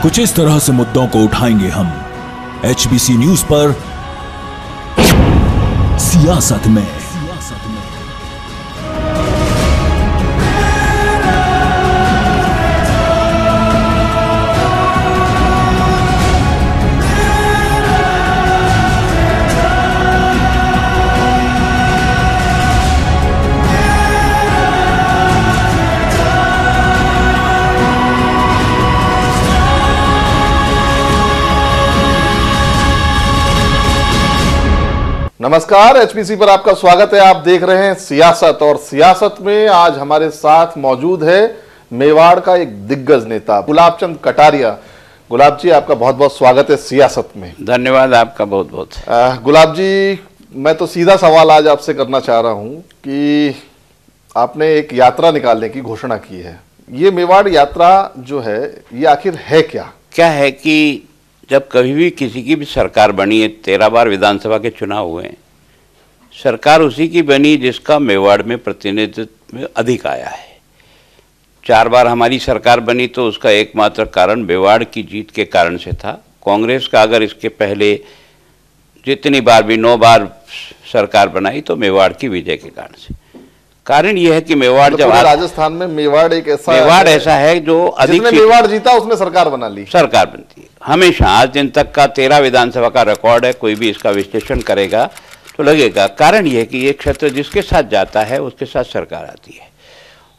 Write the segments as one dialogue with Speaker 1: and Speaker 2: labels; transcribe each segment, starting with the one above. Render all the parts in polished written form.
Speaker 1: कुछ इस तरह से मुद्दों को उठाएंगे हम एचबीसी न्यूज पर सियासत में।
Speaker 2: नमस्कार, एचपीसी पर आपका स्वागत है। आप देख रहे हैं सियासत, और सियासत में आज हमारे साथ मौजूद है मेवाड़ का एक दिग्गज नेता गुलाब चंद कटारिया। गुलाब जी, आपका बहुत बहुत स्वागत है सियासत में।
Speaker 3: धन्यवाद आपका बहुत बहुत।
Speaker 2: गुलाब जी, मैं तो सीधा सवाल आज आपसे करना चाह रहा हूं कि आपने एक यात्रा निकालने की घोषणा की है। ये मेवाड़ यात्रा जो है ये आखिर है क्या?
Speaker 3: क्या है कि जब कभी भी किसी की भी सरकार बनी है, 13 बार विधानसभा के चुनाव हुए, सरकार उसी की बनी जिसका मेवाड़ में प्रतिनिधित्व में अधिक आया है। 4 बार हमारी सरकार बनी तो उसका एकमात्र कारण मेवाड़ की जीत के कारण से था। कांग्रेस का अगर इसके पहले जितनी बार भी 9 बार सरकार बनाई तो मेवाड़ की विजय के कारण से। कारण यह है कि मेवाड़ जब
Speaker 2: राजस्थान में मेवाड़ एक
Speaker 3: ऐसा है जो अधिक
Speaker 2: मेवाड़ जीता उसने सरकार बना ली,
Speaker 3: सरकार बनती है हमेशा। आज दिन तक का 13 विधानसभा का रिकॉर्ड है। कोई भी इसका विश्लेषण करेगा तो लगेगा। कारण यह है कि ये क्षेत्र जिसके साथ जाता है उसके साथ सरकार आती है।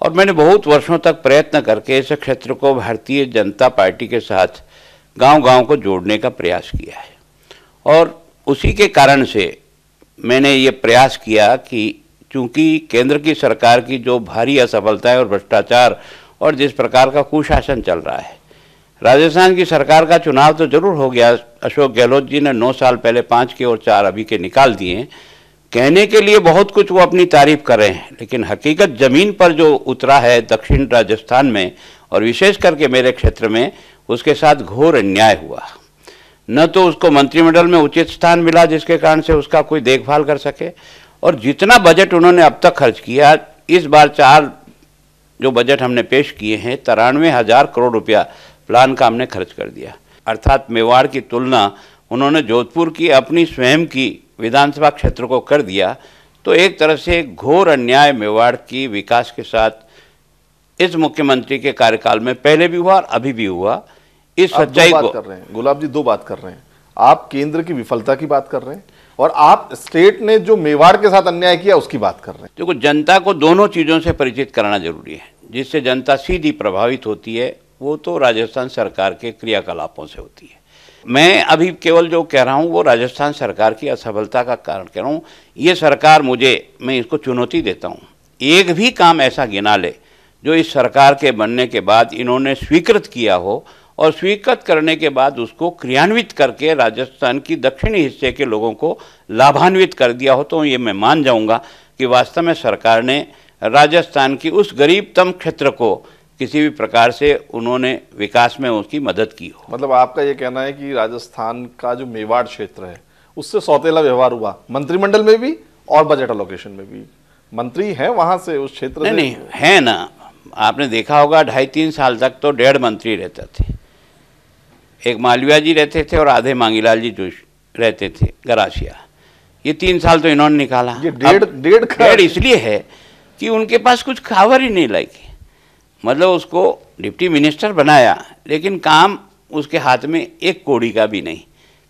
Speaker 3: और मैंने बहुत वर्षों तक प्रयत्न करके इस क्षेत्र को भारतीय जनता पार्टी के साथ गांव-गांव को जोड़ने का प्रयास किया है। और उसी के कारण से मैंने ये प्रयास किया कि चूंकि केंद्र की सरकार की जो भारी असफलता है और भ्रष्टाचार और जिस प्रकार का कुशासन चल रहा है, राजस्थान की सरकार का चुनाव तो जरूर हो गया। अशोक गहलोत जी ने 9 साल पहले 5 के और 4 अभी के निकाल दिए। कहने के लिए बहुत कुछ वो अपनी तारीफ कर रहे हैं, लेकिन हकीकत जमीन पर जो उतरा है दक्षिण राजस्थान में और विशेष करके मेरे क्षेत्र में, उसके साथ घोर अन्याय हुआ। न तो उसको मंत्रिमंडल में उचित स्थान मिला जिसके कारण से उसका कोई देखभाल कर सके, और जितना बजट उन्होंने अब तक खर्च किया, इस बार 4 जो बजट हमने पेश किए हैं 93,000 करोड़ रुपया प्लान का हमने खर्च कर दिया। अर्थात मेवाड़ की तुलना उन्होंने जोधपुर की अपनी स्वयं की विधानसभा क्षेत्र को कर दिया। तो एक तरह से घोर अन्याय मेवाड़ की विकास के साथ इस मुख्यमंत्री के कार्यकाल में पहले भी हुआ और अभी भी हुआ। इस सच्चाई को
Speaker 2: कर रहे हैं गुलाब जी, 2 बात कर रहे हैं आप। केंद्र की विफलता की बात कर रहे हैं और आप स्टेट ने जो मेवाड़ के साथ अन्याय किया उसकी बात कर रहे हैं।
Speaker 3: देखो, जनता को दोनों चीज़ों से परिचित कराना जरूरी है। जिससे जनता सीधी प्रभावित होती है वो तो राजस्थान सरकार के क्रियाकलापों से होती है। मैं अभी केवल जो कह रहा हूँ वो राजस्थान सरकार की असफलता का कारण कह रहा हूँ। ये सरकार मैं इसको चुनौती देता हूँ, एक भी काम ऐसा गिना ले जो इस सरकार के बनने के बाद इन्होंने स्वीकृत किया हो और स्वीकृत करने के बाद उसको क्रियान्वित करके राजस्थान की दक्षिणी हिस्से के लोगों को लाभान्वित कर दिया हो, तो ये मैं मान जाऊंगा कि वास्तव में सरकार ने राजस्थान की उस गरीबतम क्षेत्र को किसी भी प्रकार से उन्होंने विकास में उसकी मदद की हो।
Speaker 2: मतलब आपका ये कहना है कि राजस्थान का जो मेवाड़ क्षेत्र है उससे सौतेला व्यवहार हुआ, मंत्रिमंडल में भी और बजट एलोकेशन में भी। मंत्री हैं वहां से, उस क्षेत्र से
Speaker 3: नहीं है ना। आपने देखा होगा 2.5-3 साल तक तो 1.5 मंत्री रहते थे। एक मालविया जी रहते थे और आधे मांगीलाल जी जोश रहते थे, गरासिया। ये 3 साल तो इन्होंने निकाला।
Speaker 2: ये डेढ़
Speaker 3: इसलिए है कि उनके पास कुछ खबर ही नहीं लगी। मतलब उसको डिप्टी मिनिस्टर बनाया, लेकिन काम उसके हाथ में एक कौड़ी का भी नहीं।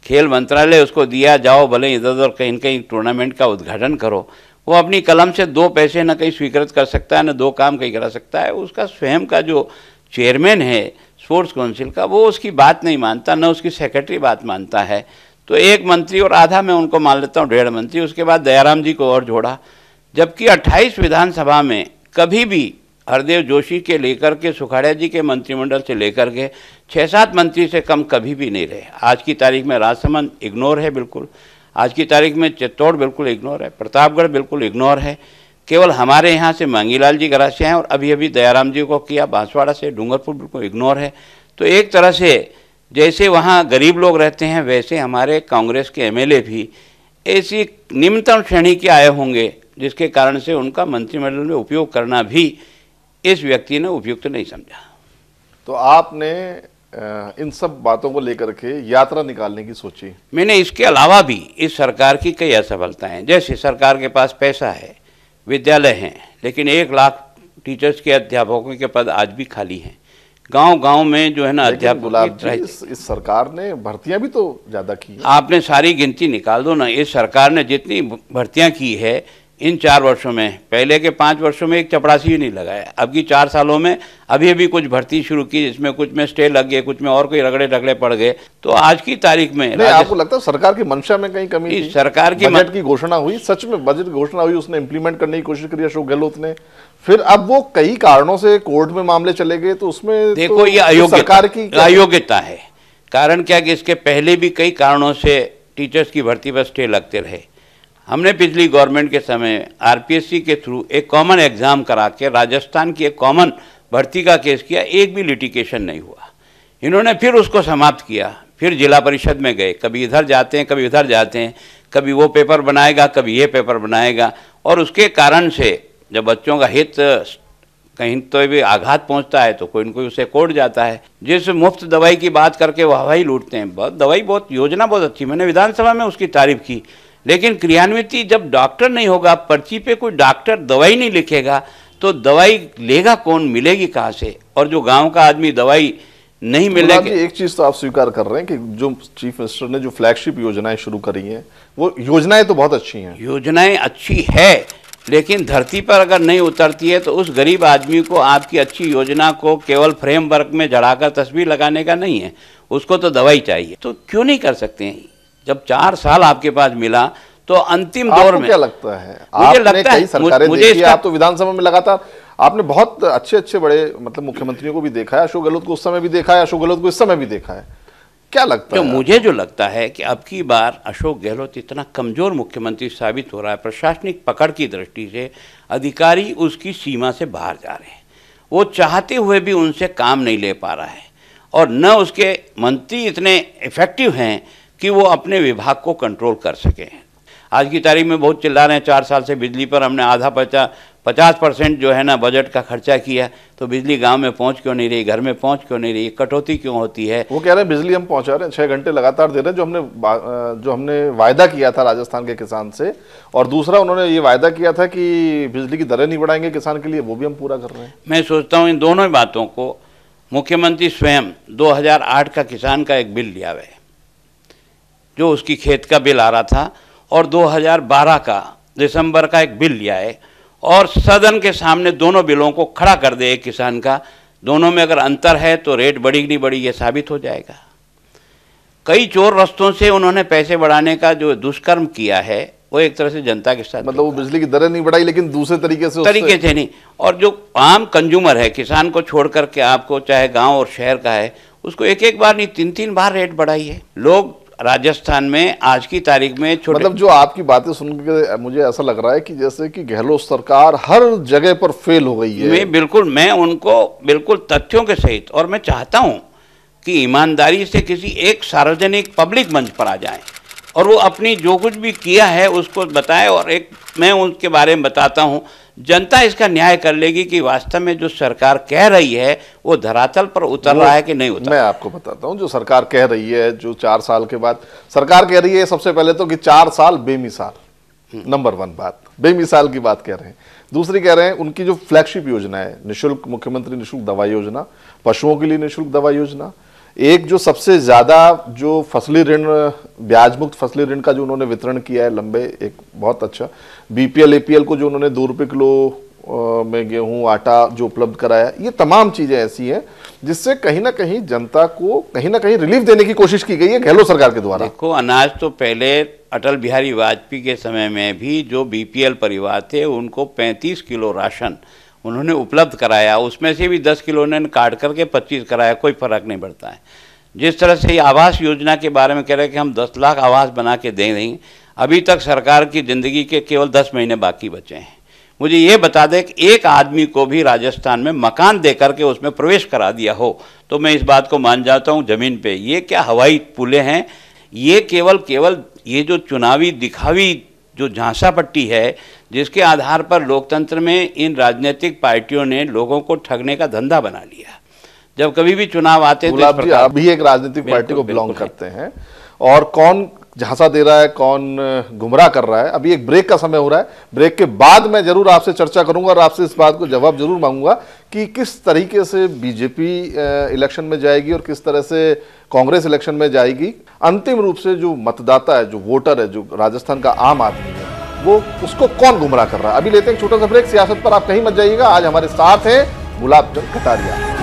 Speaker 3: खेल मंत्रालय उसको दिया, जाओ भले इधर उधर कहीं कहीं टूर्नामेंट का उद्घाटन करो। वो अपनी कलम से 2 पैसे न कहीं स्वीकृत कर सकता है, न 2 काम कहीं करा सकता है। उसका स्वयं का जो चेयरमैन है स्पोर्ट्स काउंसिल का, वो उसकी बात नहीं मानता, न उसकी सेक्रेटरी बात मानता है। तो 1 मंत्री और आधा मैं उनको मान लेता हूँ 1.5 मंत्री। उसके बाद दयाराम जी को और जोड़ा। जबकि 28 विधानसभा में कभी भी हरदेव जोशी के लेकर के सुखाड़िया जी के मंत्रिमंडल से लेकर के 6-7 मंत्री से कम कभी भी नहीं रहे। आज की तारीख में राजसमंद इग्नोर है बिल्कुल, आज की तारीख में चित्तौड़ बिल्कुल इग्नोर है, प्रतापगढ़ बिल्कुल इग्नोर है। केवल हमारे यहाँ से मांगीलाल जी गरासिया हैं और अभी अभी दयाराम जी को किया। बांसवाड़ा से डूंगरपुर बिल्कुल इग्नोर है। तो एक तरह से जैसे वहाँ गरीब लोग रहते हैं वैसे हमारे कांग्रेस के एमएलए भी ऐसी निम्नतम श्रेणी के आए होंगे, जिसके कारण से उनका मंत्रिमंडल में उपयोग करना भी इस व्यक्ति ने उपयुक्त नहीं समझा।
Speaker 2: तो आपने इन सब बातों को लेकर के यात्रा निकालने की सोची?
Speaker 3: मैंने इसके अलावा भी इस सरकार की कई असफलताएं हैं। जैसे सरकार के पास पैसा है, विद्यालय हैं, लेकिन 1 लाख टीचर्स के अध्यापकों के पद आज भी खाली हैं। गांव-गांव में जो है ना अध्यापक
Speaker 2: गुलाब जी, इस सरकार ने भर्तियां भी तो ज्यादा की है।
Speaker 3: आपने सारी गिनती निकाल दो ना, इस सरकार ने जितनी भर्तियां की है इन 4 वर्षों में, पहले के 5 वर्षों में एक चपरासी भी नहीं लगाया। अब की 4 सालों में अभी कुछ भर्ती शुरू की, जिसमें कुछ में स्टे लग गए, कुछ में और कोई रगड़े पड़ गए। तो आज की तारीख में
Speaker 2: आपको लगता है सरकार की मंशा में कहीं कमी थी?
Speaker 3: सरकार की
Speaker 2: बजट की घोषणा हुई, सच में बजट की घोषणा हुई, उसने इंप्लीमेंट करने की कोशिश करी अशोक गहलोत ने, फिर अब वो कई कारणों से कोर्ट में मामले चले गए, तो उसमें
Speaker 3: देखो
Speaker 2: तो
Speaker 3: ये
Speaker 2: सरकार की
Speaker 3: अयोग्यता है। कारण क्या कि इसके पहले भी कई कारणों से टीचर्स की भर्ती पर स्टे लगते रहे। हमने पिछली गवर्नमेंट के समय आरपीएससी के थ्रू एक कॉमन एग्जाम करा के राजस्थान की एक कॉमन भर्ती का केस किया, एक भी लिटिगेशन नहीं हुआ। इन्होंने फिर उसको समाप्त किया, फिर जिला परिषद में गए, कभी इधर जाते हैं कभी उधर जाते हैं, कभी वो पेपर बनाएगा कभी ये पेपर बनाएगा, और उसके कारण से जब बच्चों का हित कहीं तो भी आघात पहुंचता है तो कोई न कोई उसे कोर्ट जाता है। जिस मुफ्त दवाई की बात करके वाहवाही लूटते हैं, दवाई बहुत योजना बहुत अच्छी, मैंने विधानसभा में उसकी तारीफ की, लेकिन क्रियान्विति जब डॉक्टर नहीं होगा, पर्ची पे कोई डॉक्टर दवाई नहीं लिखेगा तो दवाई लेगा कौन, मिलेगी कहाँ से? और जो गांव का आदमी दवाई नहीं मिलेगी।
Speaker 2: एक चीज तो आप स्वीकार कर रहे हैं कि जो चीफ मिनिस्टर ने जो फ्लैगशिप योजनाएं शुरू करी हैं, वो योजनाएं तो बहुत अच्छी हैं।
Speaker 3: योजनाएं अच्छी है, लेकिन धरती पर अगर नहीं उतरती है तो उस गरीब आदमी को आपकी अच्छी योजना को केवल फ्रेमवर्क में जड़ाकर तस्वीर लगाने का नहीं है, उसको तो दवाई चाहिए। तो क्यों नहीं कर सकते हैं? जब 4 साल आपके पास मिला तो अंतिम दौर में
Speaker 2: क्या लगता है?
Speaker 3: मुझे लगता है,
Speaker 2: मुझे आप तो विधानसभा में लगातार आपने बहुत अच्छे बड़े मतलब मुख्यमंत्रियों को भी देखा है, अशोक गहलोत को उस समय भी देखा है, अशोक गहलोत को इस समय भी देखा है, क्या लगता है?
Speaker 3: मुझे जो लगता है कि अब की बार अशोक गहलोत इतना कमजोर मुख्यमंत्री साबित हो रहा है, प्रशासनिक पकड़ की दृष्टि से अधिकारी उसकी सीमा से बाहर जा रहे हैं, वो चाहते हुए भी उनसे काम नहीं ले पा रहा है, और न उसके मंत्री इतने इफेक्टिव हैं कि वो अपने विभाग को कंट्रोल कर सकें। आज की तारीख में बहुत चिल्ला रहे हैं 4 साल से बिजली पर हमने आधा 50% जो है ना बजट का खर्चा किया, तो बिजली गांव में पहुंच क्यों नहीं रही, घर में पहुंच क्यों नहीं रही, कटौती क्यों होती है?
Speaker 2: वो कह रहे हैं बिजली हम पहुंचा रहे हैं, 6 घंटे लगातार दे रहे हैं, जो हमने वायदा किया था राजस्थान के किसान से, और दूसरा उन्होंने ये वायदा किया था कि बिजली की दरें नहीं बढ़ाएंगे किसान के लिए, वो भी हम पूरा कर रहे हैं।
Speaker 3: मैं सोचता हूँ इन दोनों बातों को मुख्यमंत्री स्वयं 2008 का किसान का एक बिल लिया हुआ, जो उसकी खेत का बिल आ रहा था, और 2012 का दिसंबर का एक बिल लिया है, और सदन के सामने दोनों बिलों को खड़ा कर दे एक किसान का, दोनों में अगर अंतर है तो रेट बढ़ी कि नहीं बढ़ी ये साबित हो जाएगा। कई चोर रस्तों से उन्होंने पैसे बढ़ाने का जो दुष्कर्म किया है वो एक तरह से जनता के साथ,
Speaker 2: मतलब वो बिजली की दरें नहीं बढ़ाई लेकिन दूसरे तरीके से
Speaker 3: नहीं, और जो आम कंज्यूमर है किसान को छोड़ करके आपको चाहे गांव और शहर का है, उसको एक बार नहीं 3 बार रेट बढ़ाई है। लोग राजस्थान में आज की तारीख में
Speaker 2: मतलब जो आपकी बातें सुन के मुझे ऐसा लग रहा है कि जैसे कि गहलोत सरकार हर जगह पर फेल हो गई है।
Speaker 3: मैं उनको बिल्कुल तथ्यों के सहित, और मैं चाहता हूं कि ईमानदारी से किसी एक सार्वजनिक पब्लिक मंच पर आ जाएं और वो अपनी जो कुछ भी किया है उसको बताएं, और एक मैं उनके बारे में बताता हूं, जनता इसका न्याय कर लेगी कि वास्तव में जो सरकार कह रही है वो धरातल पर उतर रहा है कि नहीं उतर।
Speaker 2: मैं आपको बताता हूं जो सरकार कह रही है, जो 4 साल के बाद सरकार कह रही है, सबसे पहले तो कि 4 साल बेमिसाल, नंबर 1 बात, बेमिसाल की बात कह रहे हैं। दूसरी कह रहे हैं उनकी जो फ्लैगशिप योजना है, निःशुल्क मुख्यमंत्री निःशुल्क दवा योजना, पशुओं के लिए निःशुल्क दवा योजना, एक जो सबसे ज्यादा जो फसली ऋण, ब्याज मुक्त फसली ऋण का जो उन्होंने वितरण किया है लंबे, एक बहुत अच्छा, बीपीएल एपीएल को जो उन्होंने 2 रुपये किलो में गेहूं आटा जो उपलब्ध कराया, ये तमाम चीजें ऐसी हैं जिससे कहीं ना कहीं जनता को कहीं ना कहीं रिलीफ देने की कोशिश की गई है गहलोत सरकार के द्वारा।
Speaker 3: देखो, अनाज तो पहले अटल बिहारी वाजपेयी के समय में भी जो बीपीएल परिवार थे उनको 35 किलो राशन उन्होंने उपलब्ध कराया, उसमें से भी 10 किलो उन्होंने काट करके 25 कराया, कोई फर्क नहीं पड़ता है। जिस तरह से आवास योजना के बारे में कह रहे हैं कि हम 10 लाख आवास बना के दे देंगे, अभी तक सरकार की ज़िंदगी के केवल 10 महीने बाकी बचे हैं। मुझे ये बता दें कि एक आदमी को भी राजस्थान में मकान दे करके उसमें प्रवेश करा दिया हो तो मैं इस बात को मान जाता हूँ ज़मीन पे। ये क्या हवाई पुले हैं, ये केवल ये जो चुनावी दिखावी जो झांसा पट्टी है, जिसके आधार पर लोकतंत्र में इन राजनीतिक पार्टियों ने लोगों को ठगने का धंधा बना लिया। जब कभी भी चुनाव आते हैं तो इस
Speaker 2: गुलाब जी,
Speaker 3: प्रकार
Speaker 2: आप भी एक राजनीतिक पार्टी को
Speaker 3: बिल्कुल,
Speaker 2: बिलोंग
Speaker 3: बिल्कुल
Speaker 2: करते हैं, और कौन झांसा दे रहा है, कौन गुमराह कर रहा है, अभी एक ब्रेक का समय हो रहा है। ब्रेक के बाद मैं जरूर आपसे चर्चा करूंगा और आपसे इस बात को जवाब जरूर मांगूंगा कि किस तरीके से बीजेपी इलेक्शन में जाएगी और किस तरह से कांग्रेस इलेक्शन में जाएगी। अंतिम रूप से जो मतदाता है, जो वोटर है, जो राजस्थान का आम आदमी है, वो उसको कौन गुमराह कर रहा है। अभी लेते हैं एक छोटा सा ब्रेक। सियासत पर आप कहीं मत जाइएगा। आज हमारे साथ हैं गुलाबचंद कटारिया।